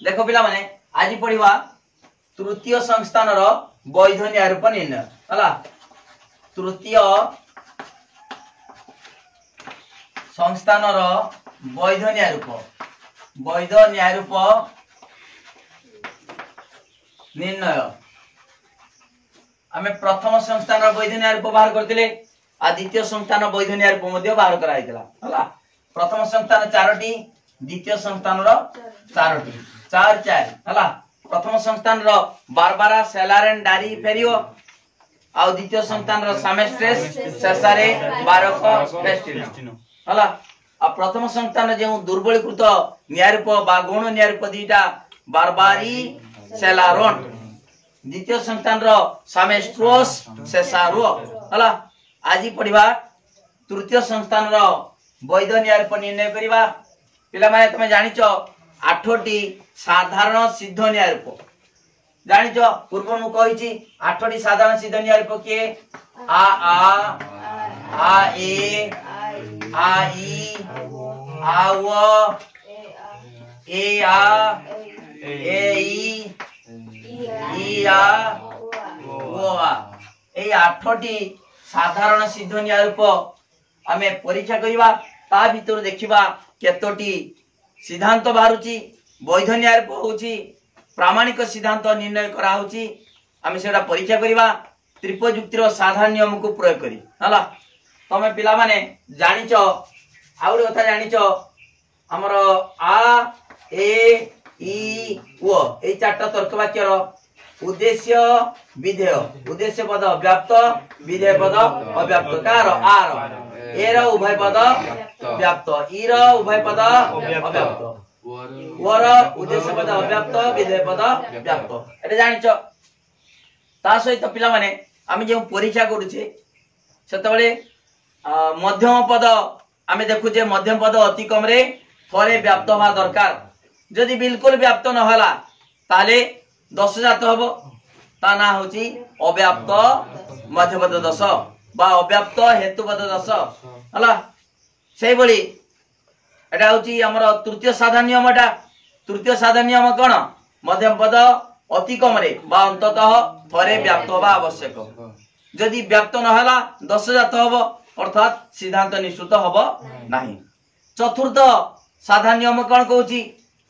देखो पिला माने आज पढ़िबा तृतीय संस्थान रो वैध न्याय रूप निर्णय हला। तृतीय संस्थान रो वैध न्याय रूप निर्णय आमे प्रथम संस्थान रो वैध न्याय रूप बाहर करथिले आ द्वितीय संस्थान वैध न्याय रूप मध्ये बाहर करा आइतला हला। प्रथम संस्थान 4टी द्वितीय संस्थान रो 4टी 4 4 हला। प्रथम संस्थान रो बारबारा सेलारेन डारी फेरियो आ द्वितीय संस्थान रो सामेस्ट्रेस सेसारे बारक फेस्टिनो हला। आ प्रथम संस्थान जे दुर्बलीकृत न्याय रूप बा गौण न्याय रूप दीटा बारबारी सेलारोन द्वितीय संस्थान रो सामेस्ट्रोस सेसारो हला। आज पढ़िबा तृतीय संस्थान रो वैध न्याय रूप निर्णय करिबा। पिला माने तमे जानिचो 8टी साधारण सिद्ध न्याय रूप जानिचो। पूर्व मु कहिची 8टी साधारण सिद्ध न्याय रूप के आ ए आ ई आ व ए आ ए ई आ ओ आ ए 8टी साधारण सिद्ध न्याय रूप आमे परीक्षा करिबा। ता भीतर देखिबा केतोटी सिद्धांत बाहरुची वैध न्याय रूप होची प्रामाणिक सिद्धांत निर्णय करा होची आमे सेडा परीक्षा करिबा। त्रिपयुक्तिर साधारण नियम को प्रयोग करी हला। तमे पिला माने जानिचो आउडी कथा जानिचो हमर आ ए ई ओ ए चारटा तर्क वाक्य रो उद्देश्य विधेय उद्देश्य पद व्याप्त विधेय पद अव्याप्त कार आ रो ए रो उभय पद व्याप्त ई रो उभय पद अव्याप्त वर उद्देश्य पद अव्याप्त विधेय पद व्याप्त एटा जानिचो। ता सहित पिला माने आमे जे परीक्षा करूचे सेतबेले मध्यम पद आमे देखुचे मध्यम पद अति कम रे थरे व्याप्त होवा दरकार। जदि बिल्कुल व्याप्त न होला ताले 10 जात हबो ता ना होची अव्याप्त मध्यपद 10 बा अव्याप्त हेतुपद 10 हला। सेही बळी एटा होची हमर तृतीय साधारण नियम। एटा तृतीय साधारण नियम कोन मध्यम पद अति कम रे बा अंततः थरे व्याप्त होबा आवश्यक। जदि व्याप्त न होला 10 जात हबो अर्थात सिद्धांत निश्चित हबो नाही। चतुर्थ साधारण नियम कोन कहूची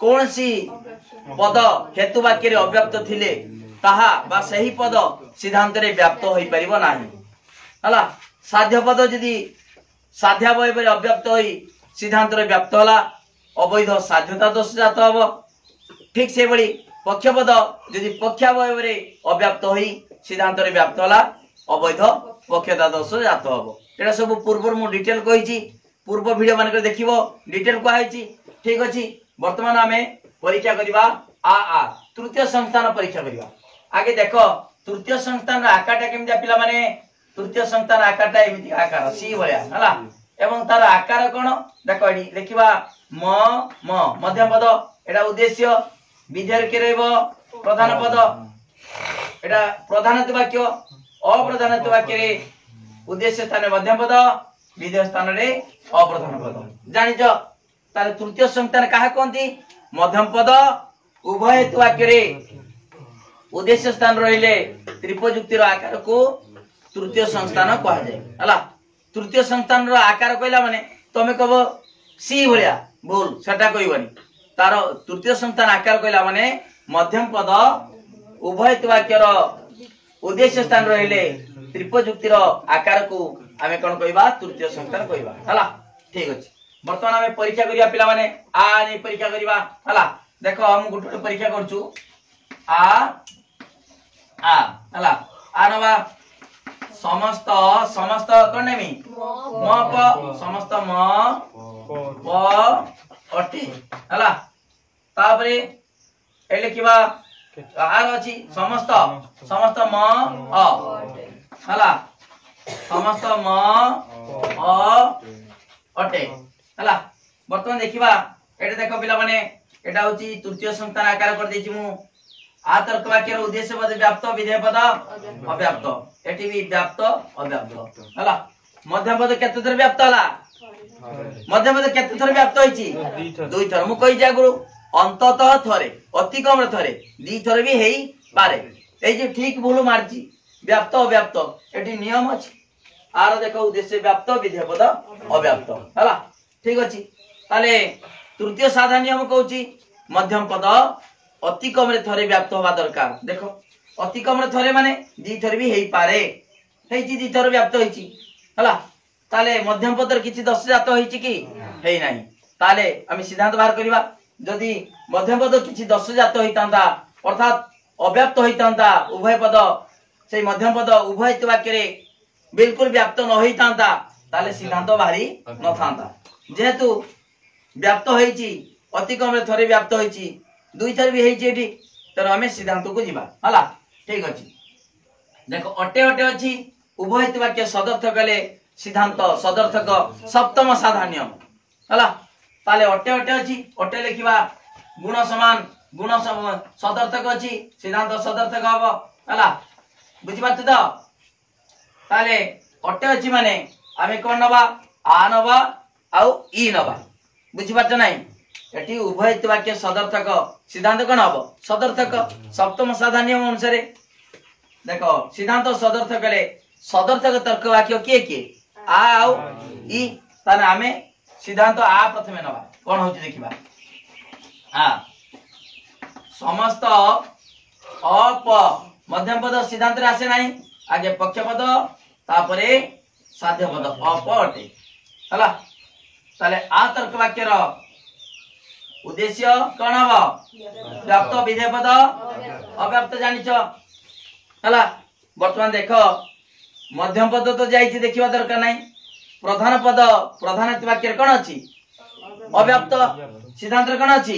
कोनसी पद हेतु वाक्य रे अव्याप्त थिले ताहा बा सही पद सिद्धांत रे व्याप्त होई परिबो नाही हला। साध्य पद जदि साध्यावय रे अव्याप्त होई सिद्धांत रे व्याप्त होला अवैध साध्यता दोष जात हबो। ठीक से बळी पक्ष पद जदि पक्षावय रे अव्याप्त होई सिद्धांत रे व्याप्त होला अवैध पक्षता दोष जात हबो। एटा सब पूर्व मु डिटेल कहिची पूर्व वीडियो मानकर देखिबो डिटेल को आइची। ठीक अछि वर्तमान आमे परीक्षा करिबा आ तृतीय संस्थान परीक्षा करिबा। आगे देखो तृतीय संस्थान आकारटा केमिया पिला माने तृतीय संस्थान आकारटा एमिति आकार सी भलिया हला एवं तार आकार कोन देखो एडी देखिबा म मध्यम पद एटा उद्देश्य विधेय के रहबो प्रधान पद एटा प्रधान वाक्य अप्रधान वाक्य रे उद्देश्य स्थान मध्यम पद विधेय स्थान रे अप्रधान पद जानिजो। तार तृतीय संस्थान काहा कोंती मध्यम पद उभय हेतु वाक्य रे उद्देश्य स्थान रहिले त्रिपयुक्तिर आकार को तृतीय संस्थान कहा जाय हला। तृतीय संस्थान रो आकार कहला माने तमे कहबो सी भलिया बोल सेटा कहबनी। तार तृतीय संस्थान आकार कहला माने मध्यम पद उभय हेतु वाक्य रो उद्देश्य स्थान रहिले त्रिपयुक्तिर आकार को आमे कोन कहबा तृतीय संस्थान कहबा हला। ठीक अछि वर्तमान आमे परीक्षा करिया पिला माने आ नै परीक्षा करिबा हला। देखो हम गुटे परीक्षा करछु आ हला आ नबा समस्त समस्त कोन नेमी म प समस्त म प अटी हला। तापरे एले किबा आर अछि समस्त समस्त म अ हला समस्त म अ अटे हला। वर्तमान देखिबा एटा देखो पिला माने एटा होची तृतीय संस्थान आकार कर देछि मु आ तर्क वाक्य रो उद्देश्य पद व्याप्त विधेय पद अव्याप्त एटी भी व्याप्त अव्याप्त हला। मध्यम पद केते थर व्याप्त हला मध्यम पद केते थर व्याप्त होईची दुई थर मु कहि जा गुरु अंततः थरे अति कम थरे दी थरे भी हेई पारे ए जे ठीक भूल मारची व्याप्त अव्याप्त एटी नियम अछि आर देखो उद्देश्य व्याप्त विधेय पद अव्याप्त हला ठीक अछि ताले तृतीय साधारण नियम कहूची मध्यम पद अति कम रे थरे व्याप्त होबा दरकार देखो अति कम रे थरे माने दी थरे भी हेई पारे हेची दी थरे व्याप्त हेची हला ताले मध्यम पदर किछि दश जात हेची कि हेई नाही ताले आमी सिद्धांत बाहर करिबा जदि मध्यम पद किछि दश जात होइतांता अर्थात अव्याप्त होइतांता उभय पद से मध्यम पद उभय वाक्य रे बिल्कुल व्याप्त न होइतांता ताले सिद्धांत बाहरी न थांता जेहेतु व्याप्त होइची अति कम रे थरे व्याप्त होइची दुई थर भी हेची एठी तर हमें सिद्धांत को जिबा हला ठीक अछि देखो अटे अटे अछि उभय वाक्य सदर्थक ले सिद्धांत सदर्थक सप्तम साधारण नियम हला ताले अटे अटे अछि अटे लिखिबा गुण समान गुण सदर्थक अछि सिद्धांत सदर्थक हबो हला बुझि पाछ त ताले अटे अछि माने आमे कोन नबा आ नबा आउ ई नबा बुझि पाछ नै एटी उभय वाक्य सदर्थक सिद्धांत कोन हबो सदर्थक सप्तम साधारण नियम अनुसार देखो सिद्धांत सदर्थक ले सदर्थक तर्क वाक्य के आ आउ ई ताने आमे सिद्धांत आ प्रथमे नबा कोन होची देखिबा आ समस्त अप मध्यम पद सिद्धांत रे आसे नाही आगे पक्ष पद तापरे साध्य पद अप अटे हला ताले आ तर्क वाक्य रो उद्देश्य कोन हबो व्याप्त विधेय पद अव्याप्त जानिचो हला वर्तमान देखो मध्यम पद तो जाईची देखिबा दरकार नाही प्रधान पद प्रधान वाक्य कोन अछि अव्याप्त सिद्धांत कोन अछि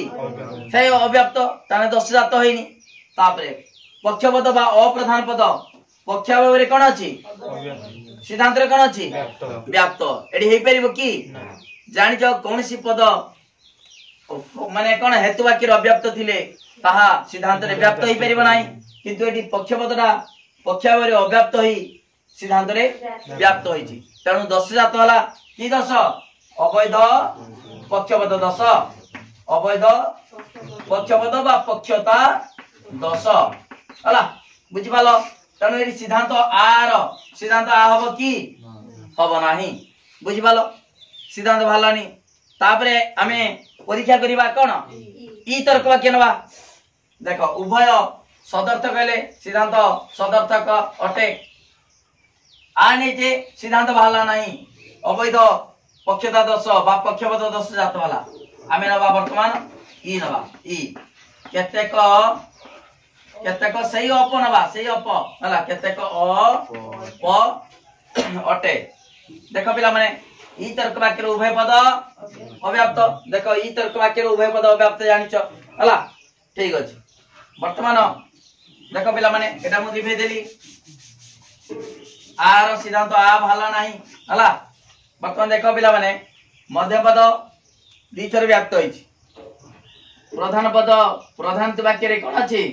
से अव्याप्त ताने दश जात होइनी तापरे पक्ष पद बा अप्रधान पद पक्ष रे कोन अछि सिद्धांत रे कोन अछि व्याप्त एडी हेई परिबो की जानि जो कोनसी पद माने कोन हेतु वाक्य अव्याप्त थिले ताहा सिद्धांत रे व्याप्त होई परिबो नाही किंतु एडी पक्ष पदटा पक्ष रे अव्याप्त होई सिद्धांत रे व्याप्त होईची तेणु दश जात होला की दश अवैध पक्षपद दश अवैध पक्षपद बा पक्षता दश हला बुझि पालो तेणु एटी सिद्धांत आ हबो की हबो नाही बुझि पालो सिद्धांत भालानी तापरे आमे परीक्षा करिबा कोन ई तर्क वाक्य नबा देखो उभय सदर्थक कहले सिद्धांत सदर्थक अटे आने जे सिद्धांत भाला नहीं अवैध पक्षता दश बा पक्षपद दश जात वाला आमे नबा वर्तमान ई नबा ई केतेक सही अप नबा सही अप हला केतेक अ अटे देखो पिला माने ई तर्क वाक्य उभय पद अव्याप्त देखो ई तर्क वाक्य उभय पद अव्याप्त जानिचो हला ठीक अछि वर्तमान देखो पिला माने एटा मु दिबे देली आर सिद्धांत आ भाला नाही हला वर्तमान देखो पिला माने मध्य पद दी थर व्याप्त होइछि प्रधान पद प्रधान वाक्य रे कोन अछि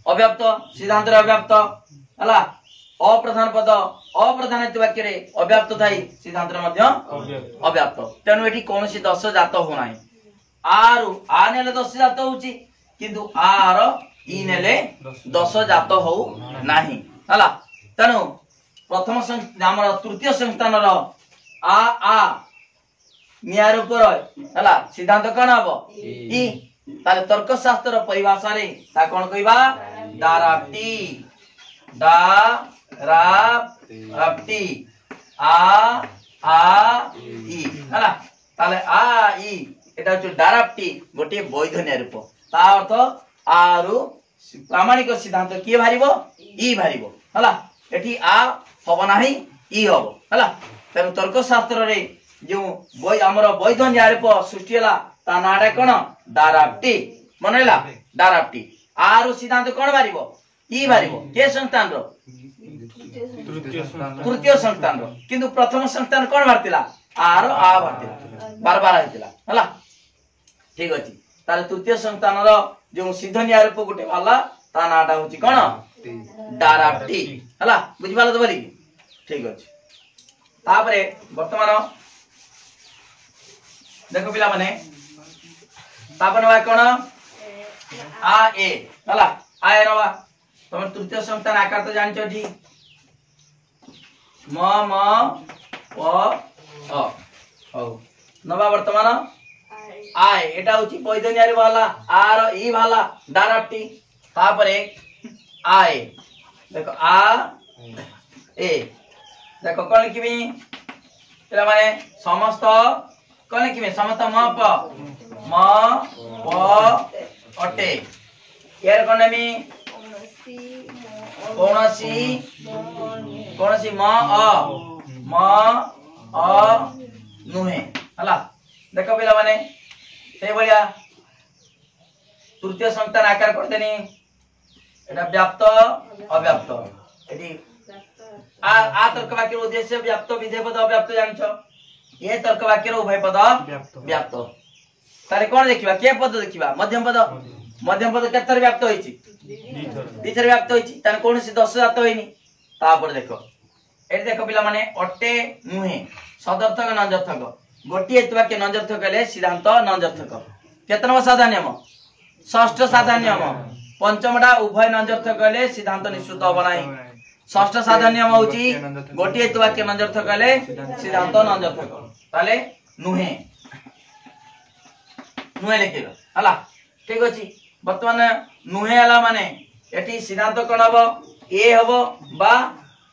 अव्याप्त सिद्धांत रे अव्याप्त हला अप्रधान पद अप्रधान वाक्य रे अव्याप्त थाई सिद्धांत रे मध्य अव्याप्त तेनु एठी कोनसी दश जात हो नाही आरु आ नेले दश जात होउछि किंतु आर ई नेले दश जात हो नाही हला तेनु प्रथम हमर तृतीय संस्थान रो आ नियार ऊपर हला सिद्धांत कोन हबो ई ताले तर्क शास्त्र परिभाषा रे ता कोन कहिबा दाराप्टी दाराप्टी आ ई हला ताले आ ई एटा जो दाराप्टी गोटे वैध नियार रूप ता अर्थ आरु प्रामाणिक सिद्धांत की भारिबो ई भारिबो हला एठी आ हबो नाही ई हबो हला तेनु तर्क शास्त्र रे जो हमर वैध न्याय सृष्टि हला ता नाडा कोन दाराप्टी मनैला दाराप्टी आरु सिद्धांत कोन भारिबो ई भारिबो के संस्थान रो तृतीय संस्थान रो किंतु प्रथम संस्थान कोन भारतिला आर आ भारतिला बार बार हेतिला हला ठीक अछि ताले तृतीय संस्थान रो जो सिद्ध न्याय रूप गुटे वाला ता नाडा होची कोन दाराप्टी हला बुझि पालो तो बोली ठीक अछि तापरे वर्तमान देखो पिला माने तापर नवा कोन आ ए हला आ ए नवा तुम तृतीय संस्थान आकार तो जानछो जी म प अ हो नवा वर्तमान आय एटा होची पैदनियारी वाला आर ई वाला डायरेक्टली तापरे आय देखो आ ए देखो कोन किबी एला माने समस्त कोन किबी समस्त म प अटे यार कोन मी कोनसी म अ नुहे हला देखो पिला माने से बलिया तृतीय संस्थान आकार करते नी एटा व्याप्त अव्याप्त एटी आ तर्क वाक्य उद्देश्य व्याप्त विधेय पद अव्याप्त जानछो ये तर्क वाक्य उभय पद व्याप्त तारे कोन देखिबा के पद देखिबा मध्यम पद केतर व्याप्त होईची द्विथर व्याप्त होईची ताने कोनसी दश जात होईनी तापर देखो एटी देखो पिला माने अटे नुहे सदर्थक नंजर्थक गोटिए वाक्य नंजर्थक ले सिद्धांत नंजर्थक केतनवा साधारण नियम षष्ठ साधारण नियम पंचमटा उभय नंजर्थक ले सिद्धांत निश्चित हो नाही षष्ठ साधारण नियम होची गोटिए वाक्य नंजर्थक ले सिद्धांत नंजर्थक ताले नुहे लेखिलो हला ठीक अछि वर्तमान नुहे हला माने एटी सिद्धांत कोन हबो ए हबो बा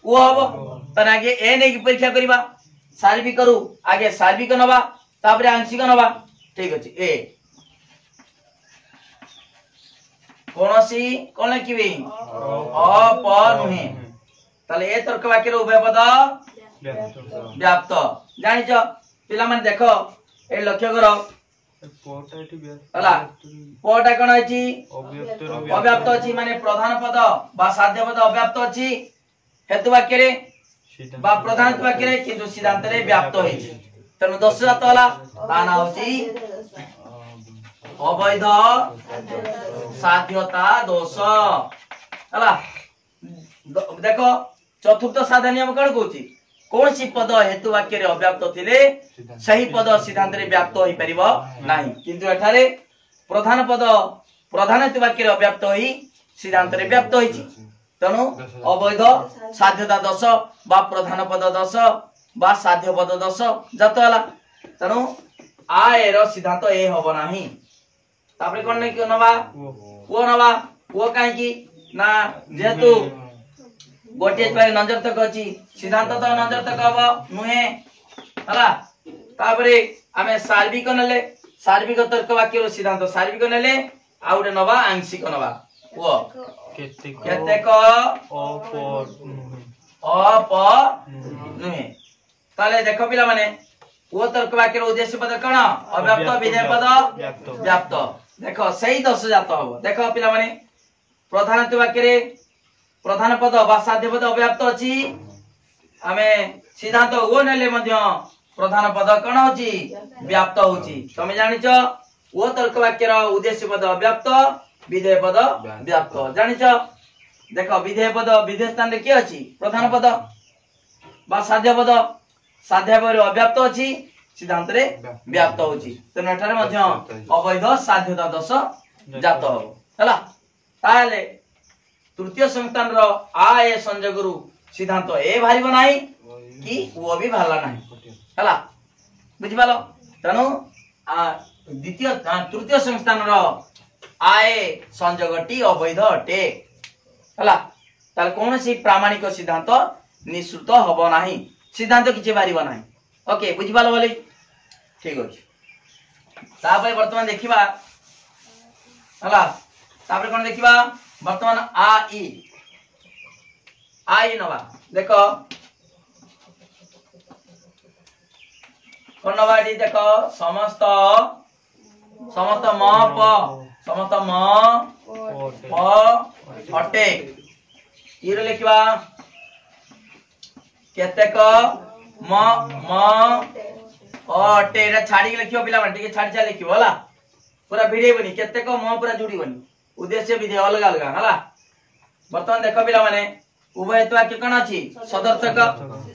ओ हबो तने आगे ए नै की परीक्षा करिबा सार्विक करू आगे सार्विक नबा तापरे आंशिक नबा ठीक अछि ए कोनसी कोन लिखिबे अ प नुहे ताले ए तर्क वाक्य रो उभय पद व्याप्त जानिछ पिला माने देखो ए लक्ष्य करो हला पटा कोन अछि अव्याप्त अछि माने प्रधान पद बा साध्य पद अव्याप्त अछि हेतु वाक्य रे बा प्रधान वाक्य रे किंतु सिद्धांत रे व्याप्त होइछि तनु दोष जात हला ताना होछि अवैध साध्यता दोष हला देखो चतुर्थ साधारण नियम कोन कहूछि कौन सी पद हेतु वाक्य रे अव्याप्त थिले सही पद सिद्धांत रे व्याप्त होई परिबो नाही किंतु एठारे प्रधान पद प्रधान हेतु वाक्य रे अव्याप्त होई सिद्धांत रे व्याप्त होईछि तनु अवैध साध्यता दोष बा प्रधान पद दोष बा साध्य पद दोष जात हला तनु आय रो सिद्धांत ए होबो नाही तापरे कोन नै नबा ओ काहे की ना जेतु गोटे पर नंजर्थक अछि सिद्धांत तो नंजर्थक हबो नुहे हला तापरे आमे सार्विक नले सार्विक तर्क वाक्य रो सिद्धांत सार्विक नले आउडे नबा आंशिक नबा ओ केतेक अ प नुहे ताले देखो पिला माने ओ तर्क वाक्य रो उद्देश्य पद कोन अव्याप्त विधेय पद व्याप्त देखो सही दश जात हबो देखो पिला माने प्रधान वाक्य रे प्रधान पद बा साध्य पद अव्याप्त अछि आमे सिद्धांत ओ नेले मध्य प्रधान पद कोन होछि व्याप्त होछि तमे जानिछ ओ तर्क वाक्य रो उद्देश्य पद अव्याप्त विधेय पद व्याप्त जानिछ देखो विधेय पद विधेय स्थान रे के अछि प्रधान पद बा साध्य पद अव्याप्त अछि सिद्धांत रे व्याप्त होछि तने एठारे मध्य अवैध साध्यता दोष जात हो हला ताले तृतीय संस्थान रो आ ए संयोगरु सिद्धांत ए भारिबो नाही कि वो भी भाला नाही हला बुझि पालो तनु द्वितीय तृतीय संस्थान रो आ ए संयोगटी अवैध अटे हला ताल कोनसी प्रामाणिक सिद्धांत निश्चित हबो नाही सिद्धांत किछि भारिबो नाही ओके बुझि पालो बोली ठीक अछि तापर वर्तमान देखिबा हला तापर कोन देखिबा वर्तमान आई नवा देखो कोन नवा दी देखो समस्त म प अटे इरो लिखिबा केतेक म अटे एटा छाडी के लिखियो पिला माने ठीक छाडी लिखियो हला पूरा भिड़ेबनी केतेक म पूरा जुड़ीबनी उद्देश्य विधेय अलग अलग हला वर्तमान देखो पिला माने उभय वाक्य कोन अछि सदर्थक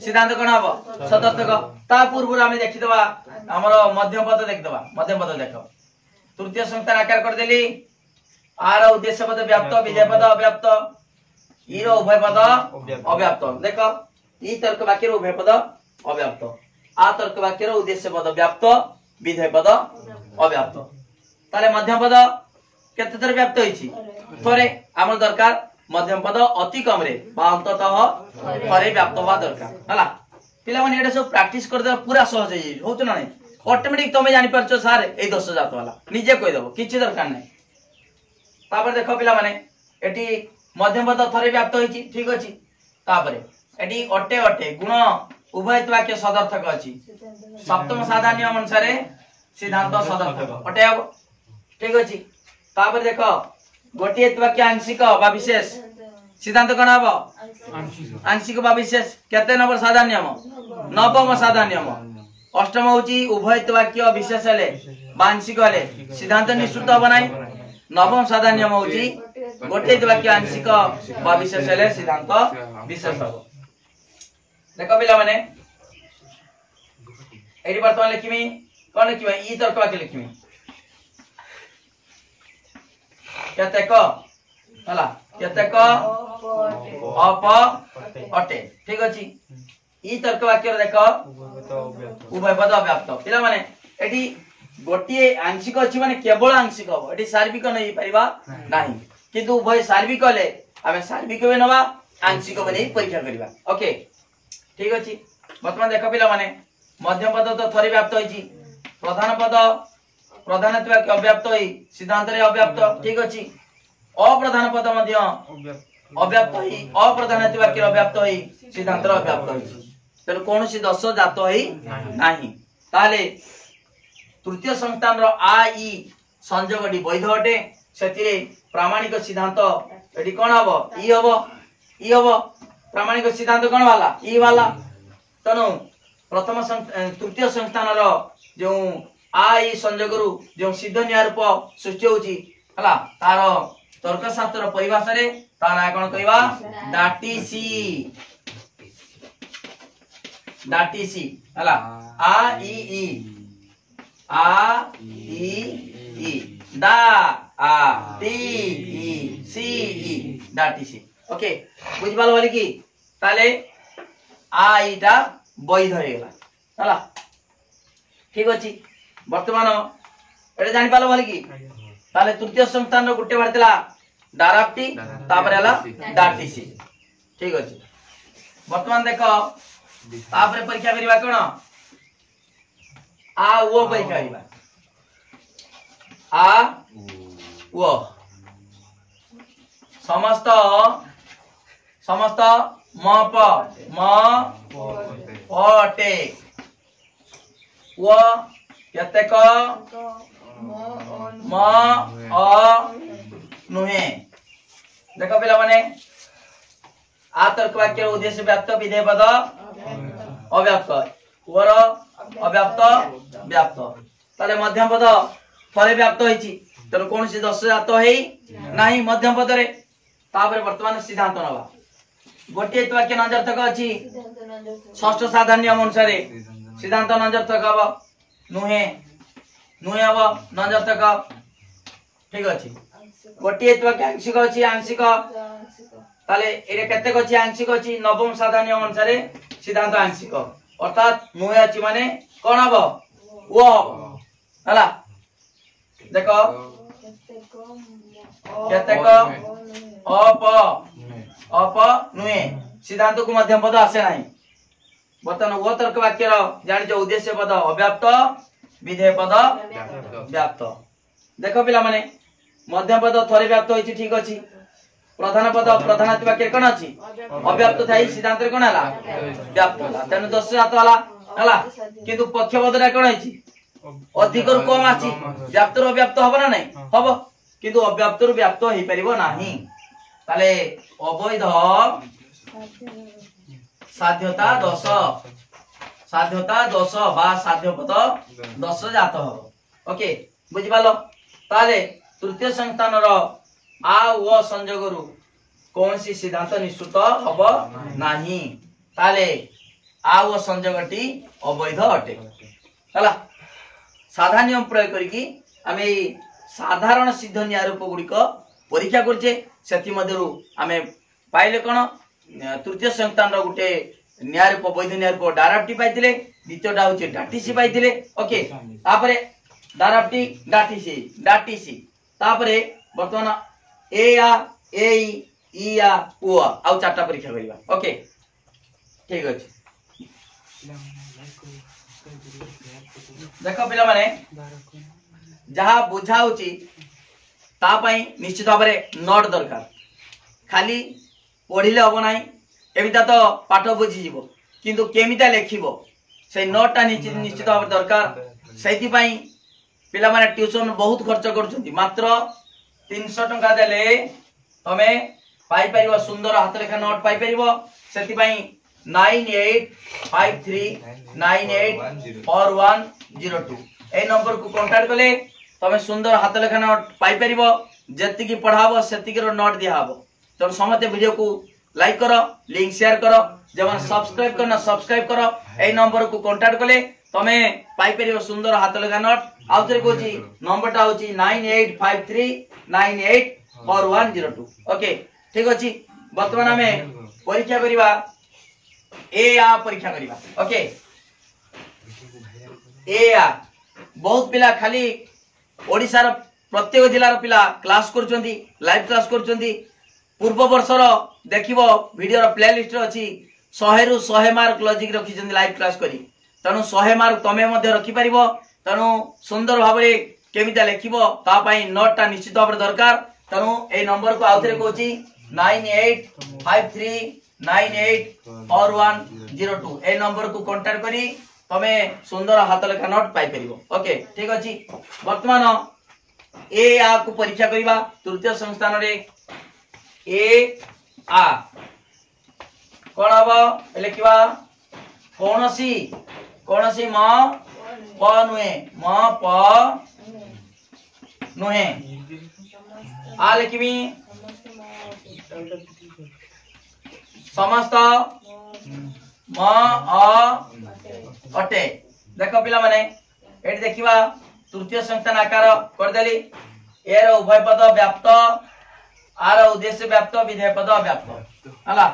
सिद्धांत कोन हबो सदर्थक ता पूर्व रे हम देखि दबा हमर मध्यम पद देख दबा मध्यम पद देखो तृतीय संस्थान आकार कर देली आर उद्देश्य पद व्याप्त विधेय पद अव्याप्त ई रो उभय पद अव्याप्त देखो ई तर्क वाक्य रो उभय पद अव्याप्त आ तर्क वाक्य रो उद्देश्य पद व्याप्त विधेय पद अव्याप्त ताले मध्यम पद केते थर व्याप्त होईची थरे हमर दरकार मध्यम पद अति कम रे बा अंततः थरे व्याप्त होवा दरकार हला पिला माने एटा सब प्रैक्टिस कर दे पूरा सहज हे होत ना नहीं ऑटोमेटिक तमे जानि परछो सर ए 10 जात वाला निजे कहि देबो किछि दरकार नै तापर देखो पिला माने एटी मध्यम पद थरे व्याप्त होईची ठीक अछि तापर एटी अटे अटे गुण उभय वाक्य सदर्थक अछि सप्तम साधारण नियम अनुसार सिद्धांत सदर्थक अटे अब ठीक अछि तापर देखो गोटिए वाक्य आंशिक बा विशेष सिद्धांत कोन हबो आंशिक बा विशेष केते नंबर साधारण नियम नवम साधारण नियम अष्टम होची उभय वाक्य विशेष हेले आंशिक हेले सिद्धांत निश्चित हबो नै नवम साधारण नियम होची गोटिए वाक्य आंशिक बा विशेष हेले सिद्धांत विशेष हबो देखो पिला माने एडी वर्तमान लिखिमी कोन लिखिबा ई तर्क वाक्य लिखिमी केतेक हला केतेक अप अटे ठीक अछि ई तर्क वाक्य देखो उभय पद अव्याप्त पिला माने एटी गोटिए आंशिक अछि माने केवल आंशिक हो एटी सार्विक नै परिबा नाही किंतु उभय सार्विक ले हमें सार्विक बे नबा आंशिक बने परीक्षा करिबा ओके ठीक अछि वर्तमान देखो पिला माने मध्यम पद तो थरी व्याप्त होईची प्रधान पद प्रधानत्व के अव्याप्त होई सिद्धांत रे अव्याप्त ठीक अछि अप्रधान पद मध्य अव्याप्त होई अप्रधानत्व के अव्याप्त होई सिद्धांत रे अव्याप्त होईची तनो कोनोसी दश जात होई नाही ताले तृतीय संस्थान रो आ ई संयोगटी वैध अटे सेतिरे प्रामाणिक सिद्धांत एटी कोन हबो ई हबो प्रामाणिक सिद्धांत कोन वाला ई वाला तनो प्रथम तृतीय संस्थान रो जो आ ई संयोगरु जो सिद्ध न्याय रूप सृष्टि होची हला तार तर्कशास्त्र परिभाषा रे ता ना कोन कहबा डाटी सी हला आ ई डा आ टी ई सी ई डाटी सी ओके बुझ पालो बोली की ताले आ इटा वैध हे गेला हला ठीक अछि वर्तमान एटा जानि पालो बोली की ताले तृतीय संस्थान रो गुटे बारतला डाराप्टी तापर हला डाटी सी ठीक अछि वर्तमान देखो तापर परीक्षा करिबा कोन आ वो परीक्षा करिबा आ वो समस्त म पटे वो केतेक म अ नुहे देखो पिला माने आ तर्क वाक्य उद्देश्य व्याप्त विधेय पद अव्याप्त ओर अव्याप्त व्याप्त ताले मध्यम पद थरे व्याप्त होईची तनो कोनसी दश जात हेई नाही मध्यम पद रे तापर वर्तमान सिद्धांत नबा गोटे वाक्य नंजर्थक अछि षष्ठ साधारण नियम अनुसार सिद्धांत नंजर्थक हबो नुहे हबो नंजर्थक ठीक अछि गोटे वाक्य आंशिक अछि आंशिक ताले एरे केते अछि आंशिक अछि नवम साधारण नियम अनुसार सिद्धांत आंशिक अर्थात नुहे अछि माने कोन हबो वो हबो हला देखो केतेक अप नुहे सिद्धांत को मध्यम पद आसे नाही बर्तन वो तर्क वाक्य रो जानि जो उद्देश्य पद अव्याप्त विधेय पद व्याप्त देखो पिला माने मध्यम पद थरे व्याप्त होईची ठीक अछि प्रधान पद प्रधानत्व वाक्य कोन अछि अव्याप्त थाई सिद्धांत रे कोन हला व्याप्त हला तने 10 जात वाला हला किंतु पक्ष पद रे कोन अछि अधिक रु कम अछि व्याप्त रो व्याप्त हबो ना नै हबो किंतु अव्याप्त रु व्याप्त होई परिबो नाही ताले अवैध साध्यता दोष बा साध्य पद 10 जात हो ओके बुझि पालो ताले तृतीय संस्थान रो आ व संयोगरु कोनसी सिद्धांत निश्चित हबो नाही ताले आ व संयोगटी अवैध अटे हला साधारण नियम प्रयोग करिकी हमें साधारण सिद्ध न्याय रूप गुड़िक परीक्षा करछे सेति मध्यरु आमे पाइले कोन तृतीय संस्थान रो गुटे न्याय रूप वैध न्याय रूप डाराप्टी पाइतिले द्वितीयटा होचे डाटीसी पाइतिले ओके तापरे डाराप्टी डाटीसी तापरे वर्तमान ए ई आ ओ आउ चारटा परीक्षा करिवा ओके ठीक अछि देखो पिला माने जहा बुझाउची ता पई निश्चित भाव नोट दरकार खाली पढ़िले हबो नाही एबिता तो पाठ बुझी जीवो किंतु केमिता लेखिबो से नोटटा निश्चित भाव दरकार सेति पई पिला माने ट्यूशन बहुत खर्च करूछंती मात्र 300 टका देले तमे पाई परिबो सुंदर हाथ लेखा नोट पाई परिबो सेति पई 9853984102 ए नंबर को कांटेक्ट कले तमे सुंदर हाथ लेखा नोट पाई परिबो जति की पढ़ाबो सेति की नोट दिया हबो तो समते वीडियो को लाइक करो लिंक शेयर करो जवन सब्सक्राइब करना सब्सक्राइब करो ए नंबर को कांटेक्ट कले तमे पाई परिबो सुंदर हाथ लेखा नोट आउतरे कोची नंबरटा होची 9853984102 ओके ठीक अछि वर्तमान हमें परीक्षा करिवा ए आ परीक्षा करिवा ओके ए आ बहुत पिला खाली ओडिसा रो प्रत्येक जिल्ला रो पिला क्लास करचंती लाइव क्लास करचंती पूर्व वर्ष रो देखिबो वीडियो रो प्लेलिस्ट रो अछि 100 रु 100 मार्क लॉजिक रखि चंदी लाइव क्लास करी तनु 100 मार्क तमे मध्ये रखि परिबो तनु सुंदर भाबरे केमिता लेखिबो ता पई नोटटा निश्चित भाबरे दरकार तनु ए नंबर को आउथरे कहूची 9853984102 ए नंबर को कांटेक्ट करी तमे सुंदर हाथ लेखा नोट पाई परिबो ओके ठीक अछि वर्तमान ए आ को परीक्षा करिबा तृतीय संस्थान रे ए आ कोन हबो लिखिबा कोनसी म प नुहे म प नुहे आ लिखिबी समस्त म अ अटे देखो पिला माने एठी देखिबा तृतीय संस्थान आकार कर देली ए रो उभय पद व्याप्त आर उद्देश्य व्याप्त विधेय पद व्याप्त हला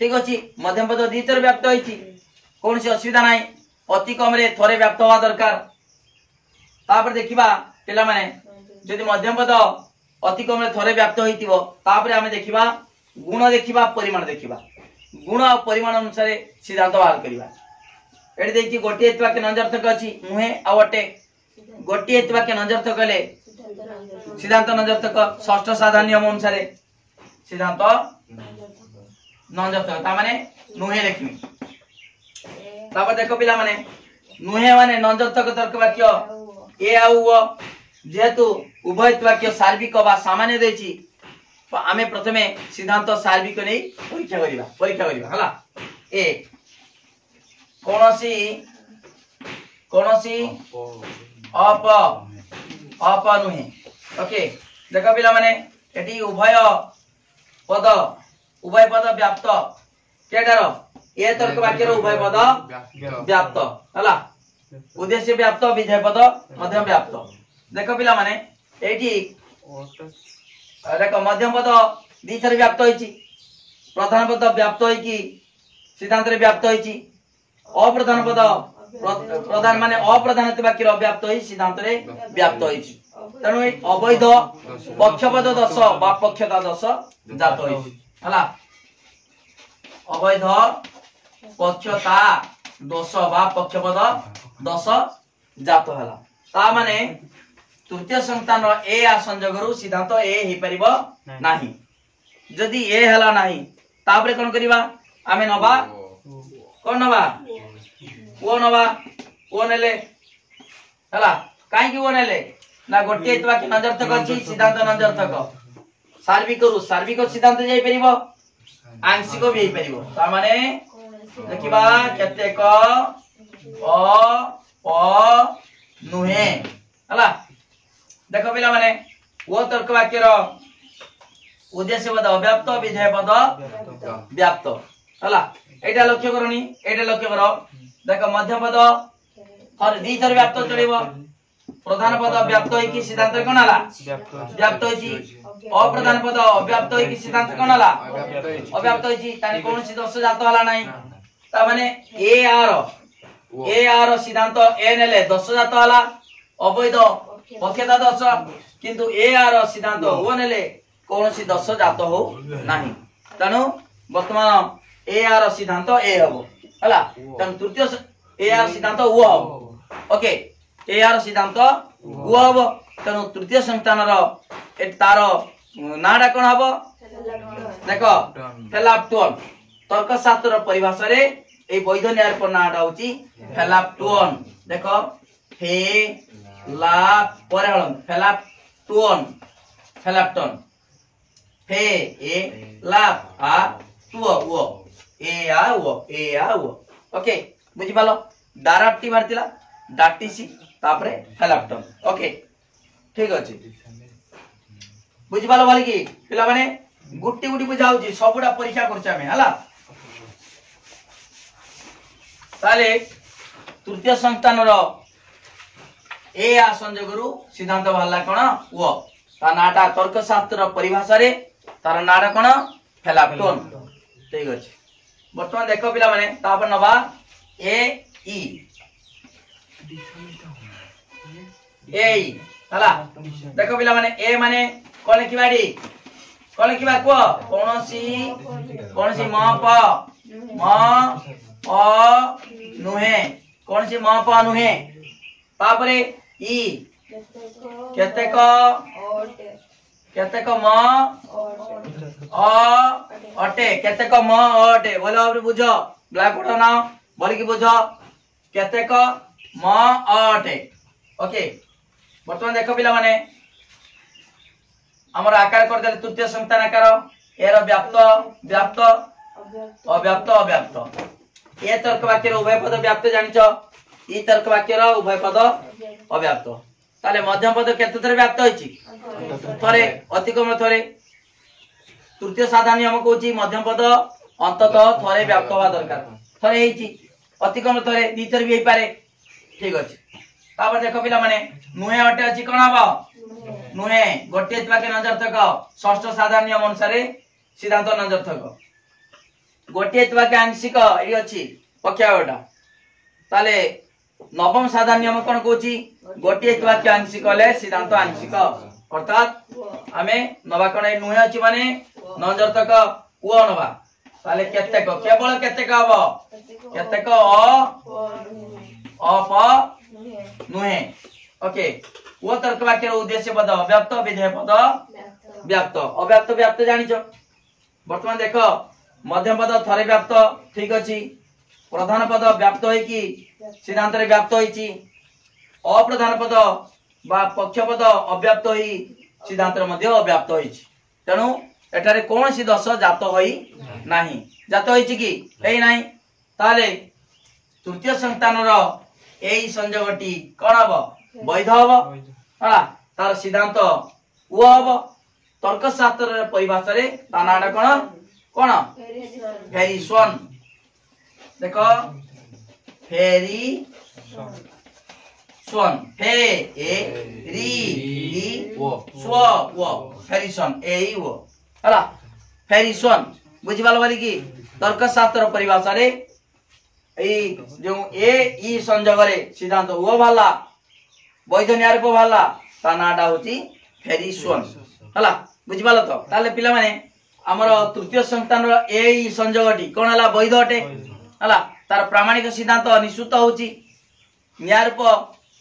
ठीक अछि मध्यम पद द्वितीय व्याप्त होइछि कोन से असुविधा नाही अति कम रे थोरे व्याप्त होवा दरकार तापर देखिबा पिला माने जदि मध्यम पद अति कम रे थोरे व्याप्त होइतिबो तापर हमें देखिबा गुण देखिबा परिमाण देखिबा गुण और परिमाण अनुसार सिद्धांत बाहर करिबा एठी देखि गोटी एतवा के नंजर्थक अछि मुहे आ अटे गोटी एतवा के नंजर्थक ले सिद्धांत नंजर्थक षष्ठ साधारण नियम अनुसार सिद्धांत नंजर्थक ता माने नुहे लिखमी तापर देखो पिला माने नुहे माने नंजर्थक तर्क वाक्य ए आ उ जेतु उभय वाक्य सार्विक बा सामान्य देछि आमे प्रथमे सिद्धांत सार्विक नै परीक्षा करिबा हला ए कोनोसी अप नुहे ओके देखो पिला माने एटी उभय पद व्याप्त केडारो ए तर्क वाक्य रो उभय पद व्याप्त हला उद्देश्य व्याप्त विधेय पद मध्यम व्याप्त देखो पिला माने एटी देखो मध्यम पद दी थर व्याप्त होइछि प्रधान पद व्याप्त होइकि सिद्धांत रे व्याप्त होइछि अप्रधान पद प्रधान माने अप्रधान वाक्य रो व्याप्त होइ सिद्धांत रे व्याप्त होइछि तनु अवैध पक्षपद दश बा पक्षता दश जात होइछि हला अवैध पक्षता दश बा पक्षपद दश जात हला ता माने तृतीय संस्थान ए आ संजोगरु सिद्धांत ए हे परिबो नाही जदि ए हला नाही तापरे कोन करिबा आमे नबा कोन नबा ओ नेले हला काई कि ओ नेले ना गोटे एतवा के नजरतक अछि सिद्धांत नजरतक सार्विक सिद्धांत जाई परिबो आंशिक भी परिबो ता माने देखिबा केतेक अ प नुहे हला देखो पिला माने वो तर्क वाक्य रो उद्देश्य पद अव्याप्त विधेय पद व्याप्त हला एटा लक्ष्य करनी एटा लक्ष्य करो देखो मध्य पद और दी थर व्याप्त चलिबो प्रधान पद व्याप्त होई कि सिद्धांत कोन हला व्याप्त होई छी अप्रधान पद अव्याप्त होई कि सिद्धांत कोन हला अव्याप्त होई छी तानी कोन सी दोष जात हला नाही ता माने ए आर सिद्धांत ए नेले दोष जात हला अवैध पक्षता दोष किंतु ए आर सिद्धांत ओ नेले कोन सी दोष जात हो नाही तनु वर्तमान ए आर सिद्धांत ए हबो हला तनु तृतीय ए आर सिद्धांत ओ हबो ओके ए आर सिद्धांत ओ हबो तनु तृतीय संस्थान रो ए तार नाडा कोन हबो देखो फेलाप्टोन तर्कशास्त्र परिभाषा रे ए वैध न्याय पर नाडा होची फेलाप्टोन देखो फे ला परहळन फेलाप्टोन फे ए ला आ टुओ ओ ए आ ओ ओके बुझी पालो डाराप्टी मारतिला डाटीसी तापरे फेलाप्टोन ओके ठीक अछि बुझी पालो वाली की पिला माने गुट्टी गुटी बुझाउची सबुडा परीक्षा करछा में हला ताले तृतीय संस्थान रो ए आ संयोगरु सिद्धांत बाहला कोन ओ ता नाटा तर्कशास्त्र परिभाषा रे तार नाडा कोन फेलाप्टोन ठीक अछि वर्तमान देखो पिला माने तापर नबा ए ई हला देखो पिला माने ए माने कोन की बाडी कोन की बा को कोनसी म अ नुहे कोनसी म प नुहे तापरे ई केतेक म अ अटे केतेक म अटे बोलो अब बुझो ब्लैक बोर्ड ना बोल की बुझो केतेक म अटे ओके वर्तमान देखो पिला माने हमर आकार कर देले तृतीय संस्थान आकार एरो व्याप्त अव्याप्त ए तर्क वाक्य रो उभय पद व्याप्त जानिचो ई तर्क वाक्य रो उभय पद अव्याप्त ताले मध्यम पद केते थरे व्याप्त होईची थरे अतिक्रम थरे तृतीय साधारण नियम कहूची मध्यम पद अंततः थरे व्याप्त होवा दरकार थरे हेची अतिक्रम थरे दी थर भी हेई पारे ठीक अछि तापर देखो पिला माने नुहे अटे अछि कोन हबो नुहे गोटे वाक्य नजर्थक षष्ठ साधारण नियम अनुसार सिद्धांत नजर्थक गोटे वाक्य आंशिक एई अछि पक्षावटा ताले नवम साधारण नियम कोन कहूची गोटे वाक्य आंशिक ले सिद्धांत आंशिक अर्थात हमें नवा कोन नुहे अछि माने नजर्थक ओ नवा ताले केतेक केवल केतेक हबो केतेक अप नुहे ओके वो तर्क वाक्य उद्देश्य पद अव्याप्त विधेय पद व्याप्त व्याप्त जानिचो वर्तमान देखो मध्यम पद थरे व्याप्त ठीक अछि प्रधान पद व्याप्त होई कि सिद्धांत रे व्याप्त होईची अप्रधान पद बा पक्ष पद अव्याप्त होई सिद्धांत रे मध्ये अव्याप्त होईची तेनु एटारे कोनसी दोष जात होई नाही जात होईची कि एई नाही ताले तृतीय संस्थान रो एई संयोगटी कोन हबो वैध हबो हला तार सिद्धांत ओ हबो तर्कशास्त्र रे परिभाषा रे तानाडा कोन फेरिसन देखो फेरिसन फे ए री ई स्व वो फेरिसन एई वो हला फेरिसन बुझिबाल वाली की तर्कशास्त्र परिभाषा रे एई जो ए ई संयोग रे सिद्धांत ओ भाला वैध न्याय को भाला ता नाडा होची फेरिसन हला बुझिबाल तो ताले पिला माने हमर तृतीय संस्थान रो ए संयोगटी कोन हला वैध अटे हला तार प्रामाणिक सिद्धांत निश्चित होची न्याय रूप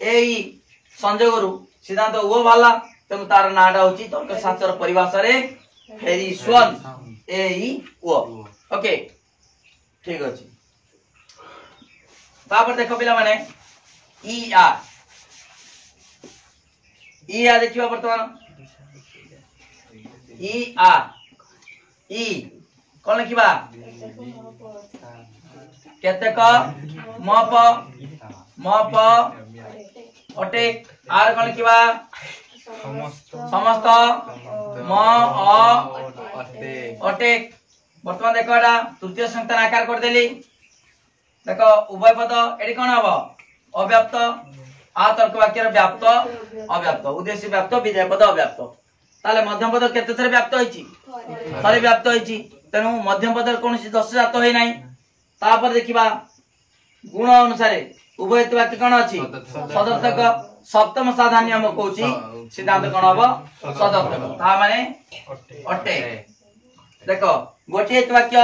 ए संयोगरु सिद्धांत ओ भाला तेनु तार नाडा होची तर्कशास्त्र परिभाषा रे फेरिसन ए ओ ओके ठीक अछि तापर देखो पिला माने ई आ देखिबा वर्तमान ई कोन लिखिबा केतेक मप अटे आर कोन लिखिबा समस्त म अटे वर्तमान देखो एटा तृतीय संस्थान आकार कर देली देखो उभय पद एडी कोन हबो अव्याप्त आ तर्क वाक्यर व्याप्त अव्याप्त उद्देश्य व्याप्त विधेय पद अव्याप्त ताले मध्यम पद केते थरे व्याप्त होईची थरे व्याप्त होईची तेनु मध्यम पद कोनसी दश जात होई नाही तापर देखिबा गुण अनुसार उभय वाक्य कोन अछि सदर्थक सप्तम साधारण नियम कहूची सिद्धांत कोन हबो सदर्थक ता माने अटे देखो गोटे वाक्य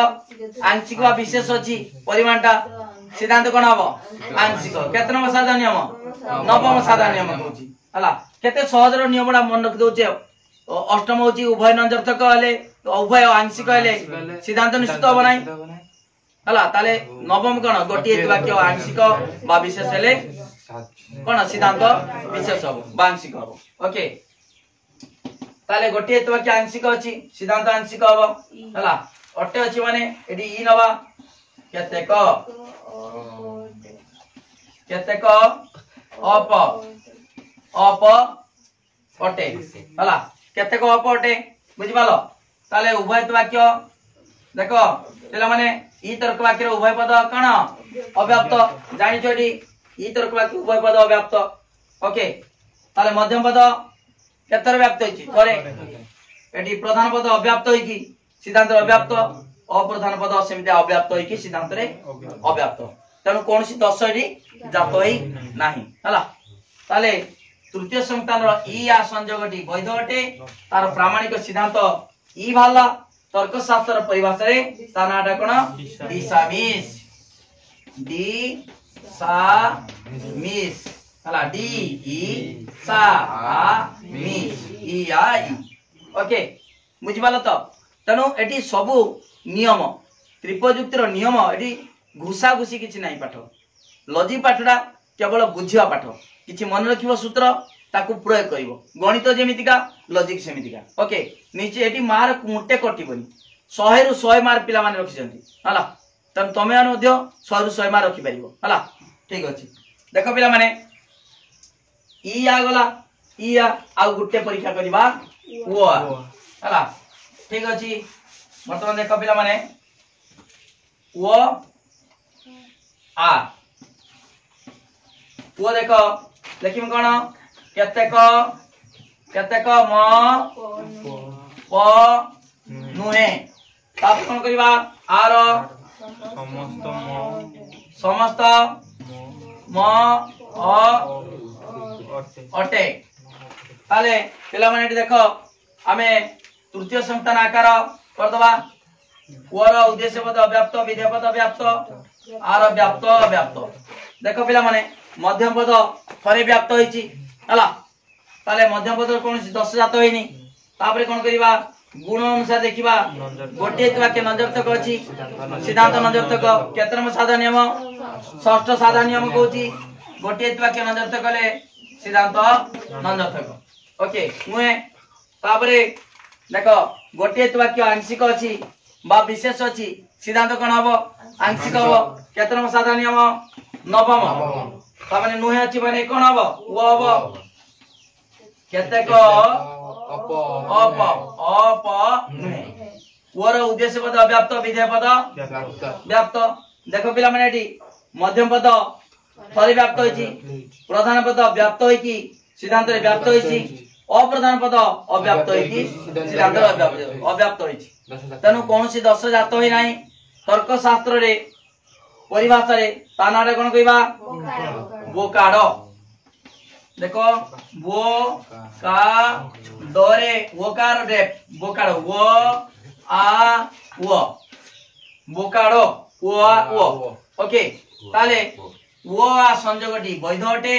आंशिक वा विशेष अछि परिमाणटा सिद्धांत कोन हबो आंशिक केतनम साधारण नियम नवम साधारण नियम कहूची हला केते सहजर नियमडा मन रख दोचे अष्टम होची उभय नंजर्थक हले उभय आंशिक हले सिद्धांत निश्चित हो नाही हला ताले नवम कोन गोटे वाक्य आंशिक बा विशेष हले कोन सिद्धांत विशेष हो बा आंशिक हो ओके ताले गोटे वाक्य आंशिक अछि सिद्धांत आंशिक हो हला अटे अछि माने एडी ई नवा केतेक अप अटे हला केतेक अप अटे बुझि पालो ताले उभय वाक्य देखो तेला माने ई तर्क वाक्य उभय पद कण अव्याप्त जानि छोडी ई तर्क वाक्य उभय पद अव्याप्त ओके ताले मध्यम पद केतर व्याप्त होइछि थरे एटी प्रधान पद अव्याप्त होइकी सिद्धांत अव्याप्त अप्रधान पद सेमिति अव्याप्त होइकी सिद्धांत रे अव्याप्त तेनु कोनसी दश एटी जात होई नाही हला ताले तृतीय संतान रो ई आ संयोगटी वैध अटे तार प्रामाणिक सिद्धांत ई भाला तर्क शास्त्र परिभाषा रे तानाटा कोन दिशामिस हला डी ई सा आ मिस ई आ ई ओके बुझि पालो तो तनो एटी सबु नियम त्रिपयुक्तिर नियम एटी घुसा घुसी किछि नाही पाठ लॉजिक पाठडा केवल बुझिया पाठ किछि मन रखिबो सूत्र ताकू प्रयोग करिवो गणित जेमितिका लॉजिक सेमितिका ओके नीचे एटी मार्क मुटे कटिबनी 100 रु 100 मार्क पिला माने रखि जंती हला तम तमे आन मध्य 100 रु 100 मार्क रखि परिवो हला ठीक अछि देखो पिला माने ई आ गला ई आ गुटे परीक्षा करिबा ओ हला ठीक अछि वर्तमान देखो पिला माने ओ आ ओ देखो लेकिन कोन केतेक म प नुहे ताप कोन करिबा आर समस्त म अ अटे ताले पिला माने देखो आमे तृतीय संतान आकार करदबा ओर उद्देश्य पद व्याप्त विधेय पद व्याप्त आर व्याप्त अव्याप्त देखो पिला माने मध्यम पद थरे व्याप्त होईची हला ताले मध्यम पद कोन दश जात होईनी तापरे कोन करिबा गुण अनुसार देखिबा गोटे वाक्य नंजर्थक अछि सिद्धांत नंजर्थक केतरम साधारण नियम षष्ठ साधारण नियम कहूची गोटे वाक्य नंजर्थक ले सिद्धांत नंजर्थक ओके मुए तापरे देखो गोटे वाक्य आंशिक अछि बा विशेष अछि सिद्धांत कोन हबो आंशिक हबो केतरम साधारण नियम नवम तामाने नुहे अछि माने कोन हबो ओ हबो केतेक अप नुहे ओर उद्देश्य पद व्याप्त विधेय पद व्याप्त देखो पिला माने एटी मध्यम पद थरे व्याप्त होईची प्रधान पद व्याप्त होईकी सिद्धांत रे व्याप्त होईची अप्रधान पद अव्याप्त होईकी सिद्धांत अव्याप्त होईची तनु कोनसी दश जात होई नाही तर्क शास्त्र रे परिभाषा रे तानारे कोन कहिबा बोकाड देखो वो का डरे वोकार रे बोकाड वो आ वो बोकाडो वो आ वो ओके ताले वो आ संयोगटी वैध अटे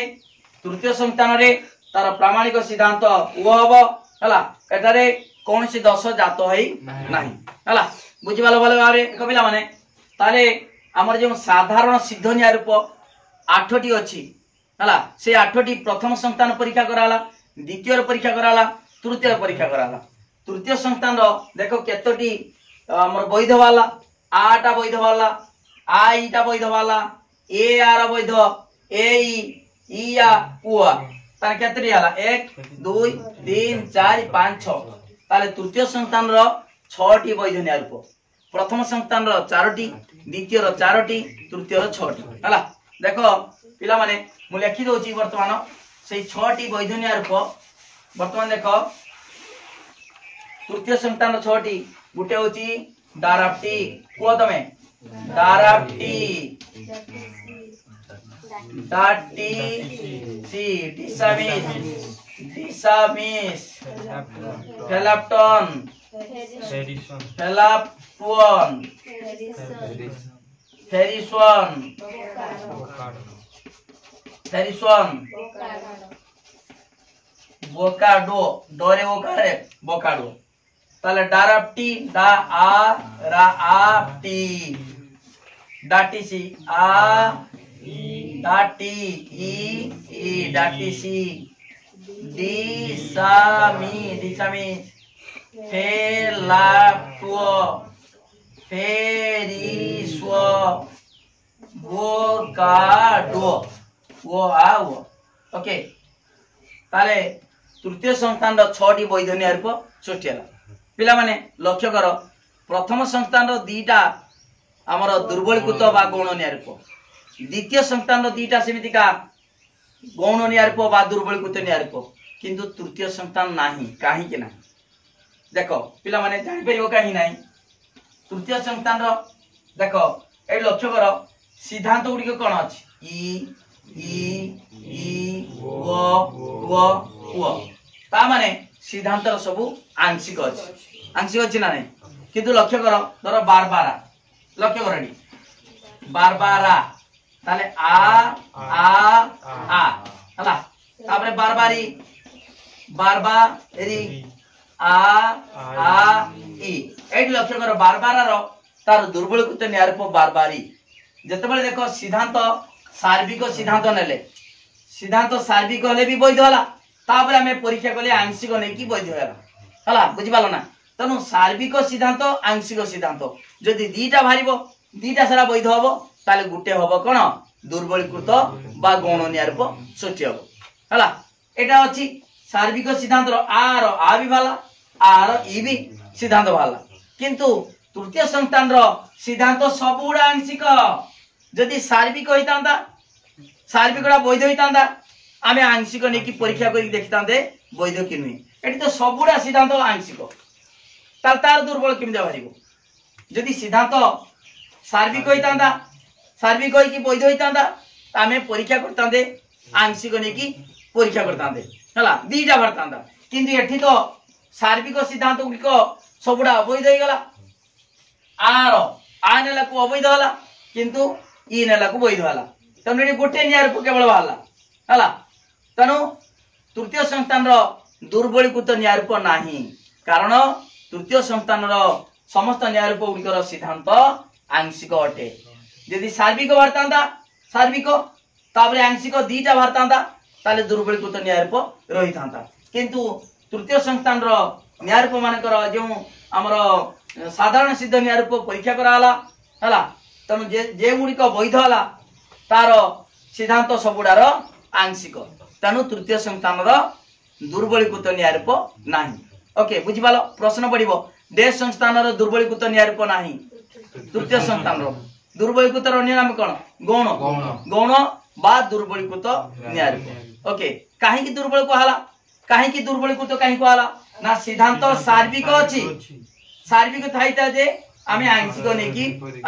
तृतीय संतान रे तार प्रामाणिक सिद्धांत वो हबो हला एटारे कोनसी दश जात होई नाही हला बुझि बालो बालो आरे कबिला माने ताले हमर जे साधारण सिद्धनिया रूप 8टी अछि हला से 8टी प्रथम संतान परीक्षा कराला द्वितीय परीक्षा कराला तृतीय परीक्षा कराला तृतीय संतान रो देखो केतोटी हमर वैध वाला आटा वैध वाला आईटा वैध वाला ए आर वैध ए ई आ पुआ तार केतरी आला 1 2 3 4 5 6 ताले तृतीय संतान रो 6टी वैध न्याय रूप प्रथम संतान रो 4टी द्वितीय रो 4टी तृतीय रो 6टी हला देखो पिला माने मु लिखि दोची वर्तमान से 6टी वैधन्य रूप वर्तमान देख तृतीय संतान 6टी गुटे होची दाराप्टी को तमे दाराप्टी डाटी सी डिसामिस फेलाप्टन फेलाप्टन फेरिसवन बोकाडो डोरे बोकारे बोकाडो ताले डाराप्टी दा आ रा आपटी डाटी सी आ डाटी ई डाटी सी डिसामी फेलाप्टो फेरिस्व बोकाडो वो आ वो ओके ताले तृतीय संस्थान 6टी वैधन्य रूप सृष्टि है पिला माने लक्ष्य कर प्रथम संस्थान 2टा आमर दुर्बलीकृत बा गौणनीय रूप द्वितीय संस्थान 2टा सेमितिका गौणनीय रूप बा दुर्बलीकृत न्याय रूप किंतु तृतीय संस्थान नाही काहे के नाही देखो पिला माने जानि परिबो काहे नाही तृतीय संस्थान रो देखो ए लक्ष्य कर सिद्धांत गुडी कोन अछि ई वो ता माने सिद्धांत रो सब आंशिक अछि ना नहीं किंतु लक्ष्य कर धर बारबारा लक्ष्य करडी बारबारा ताले आ हला तापरे बारबारी बारबारी आ ई एडी लक्ष्य कर बारबारा रो तार दुर्बलकृत न्याय रूप बारबारी जेतेबेले देखो सिद्धांत सार्विक सिद्धांत नेले सिद्धांत सार्विक होले भी वैध होला तापरे हमें परीक्षा कले आंशिक नै कि वैध होला हला बुझि पालो ना तनु सार्विक सिद्धांत आंशिक सिद्धांत जदि दीटा भारिबो दीटा सारा वैध हबो ताले गुटे हबो कोन दुर्बलीकृत बा गौणनीय रूप सृष्टि हबो हला एटा अछि सार्विक सिद्धांत रो आ भी भाला आर ई भी सिद्धांत भाला किंतु तृतीय संस्थान रो सिद्धांत सबुडा आंशिक जदि सार्विक होइतांदा सार्विकडा वैध होइतांदा आमे आंशिक नै कि परीक्षा करि देखितांदे वैध कि नै एटी तो सबुडा सिद्धांत आंशिक तार दुर्बल केमिदा भारिबो जदि सिद्धांत सार्विक होइतांदा सार्विक होई कि वैध होइतांदा आमे परीक्षा करतांदे आंशिक नै कि परीक्षा करतांदे हला दीटा भरतांदा किंतु एठी तो सार्विक सिद्धांत गुलिको सबुडा अवैध होई गला आ नेला को अवैध होला किंतु ई नेला को वैध होला तनु एठी गोटे न्याय रूप केवल बाहला हला तनु तृतीय संस्थान रो दुर्बलीकृत न्याय रूप नाही कारण तृतीय संस्थान रो समस्त न्याय रूप गुलिकर सिद्धांत आंशिक अटे यदि सार्विक भरतांदा सार्विक तापरे आंशिक दीटा भरतांदा ताले दुर्बलीकृत न्याय रूप रही थांता किंतु तृतीय संस्थान रो न्याय रूप मानकर जो हमर साधारण सिद्ध न्याय रूप परीक्षा कराला हला तनु जे गुडिक वैध होला तार सिद्धांत सबुडार आंशिक तनु तृतीय संस्थान रो दुर्बलीकृत न्याय रूप नाही ओके बुझि पालो प्रश्न पडिबो देश संस्थान रो दुर्बलीकृत न्याय रूप नाही तृतीय संस्थान रो दुर्बलीकृत रो नाम कोन गौण गौण बा दुर्बलीकृत न्याय रूप ओके काहे कि दुर्बल को हाला काहे कि दुर्बलीकृत काहे को हाला ना सिद्धांत सार्विक अछि सार्विक थाइता जे आमे आंशिक नै कि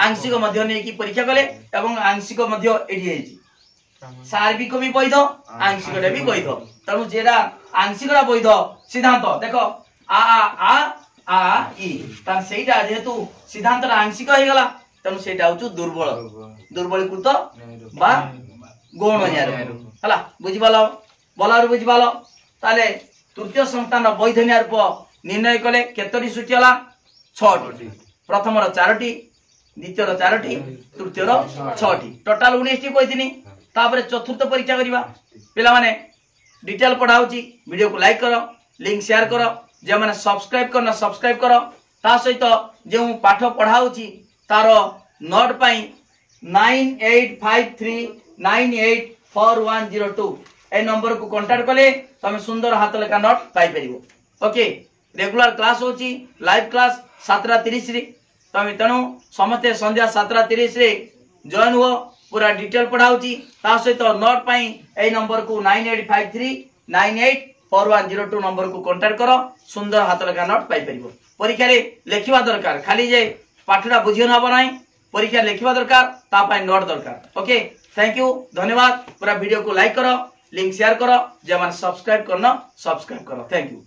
आंशिक मध्य नै कि परीक्षा कले एवं आंशिक मध्य एडी हेछि सार्विक भी वैध आंशिक भी वैध तनु जेरा आंशिक वैध सिद्धांत देखो आ ई तन सेटा जेतु सिद्धांत आंशिक हे गला तनु सेटा होचु दुर्बल दुर्बलीकृत बा गौण न्याय हला बुझि पालो बलार बुझि पालो ताले तृतीय संस्थान वैध न्याय रूप निर्णय कले केतोटी सूची हला 6टी प्रथम रो 4टी द्वितीय रो 4टी तृतीय रो 6टी टोटल 19टी कहिथिनी तापरे चतुर्थ परीक्षा करिबा पिला माने डिटेल पढाउची वीडियो को लाइक करो लिंक शेयर करो जे माने सब्सक्राइब करना सब्सक्राइब करो ता सहित जे पाठ पढाउची तारो नोट पाई 9853984102 ए नंबर को कांटेक्ट कले तमे सुंदर हाथ लेखा नोट पाई परिबो ओके रेगुलर क्लास होची लाइव क्लास 7:30 रे तमे तणो समते संध्या 7:30 रे जॉइन हुआ पूरा डिटेल पढ़ाऊँगी ता सहित नोट पाई ए नंबर को 9853984102 नंबर को कांटेक्ट करो सुंदर हाथ लगा नोट पाई परिबो परीक्षा रे लिखिबा दरकार खाली जे पाठटा बुझियो न बनाई परीक्षा लिखिबा दरकार ता पाई नोट दरकार ओके थैंक यू धन्यवाद पूरा वीडियो को लाइक करो लिंक शेयर करो जे माने सब्सक्राइब करना सब्सक्राइब करो थैंक यू।